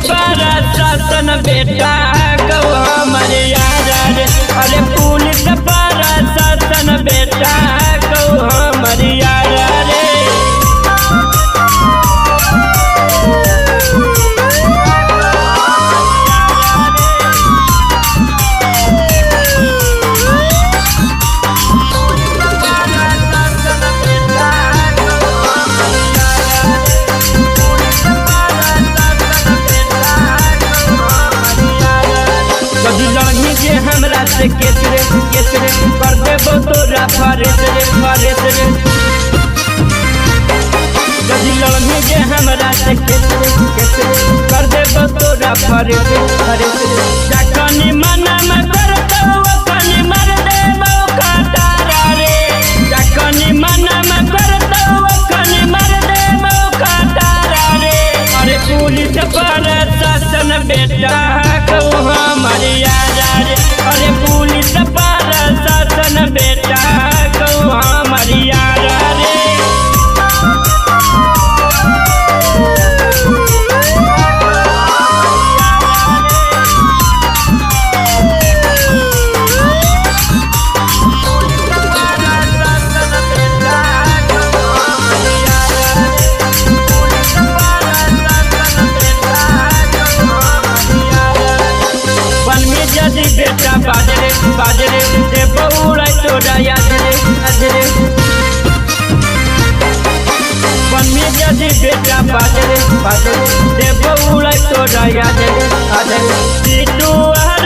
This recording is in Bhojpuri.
पारा शासन बेटा गौ हमारे यार रे। अरे पुलिस पारा शासन बेटा गौ हमारे यार रे। हमरा से केसरे केसरे कर देबो तोरा फारेस रे फारेस रे। जदी लड़नी जे हमरा से केसरे केसरे कर देबो तोरा फारेस फारेस रे। जखनी मना में करतो ओखनी मार देबो काटारा रे। जखनी मना में करतो ओखनी मार देबो काटारा रे। अरे पुलिस पर शासन बेटा गौ हमारे यार रे। अरे पुलिस पर शासन बेटा गौ हमारे यार रे। यदि बेटा बाजरे बाजरे से बहुड़ा तोरा याद रे अजरे। वन में यदि बेटा बाजरे बाजरे से बहुड़ा तोरा याद रे अजरे। सीटू हर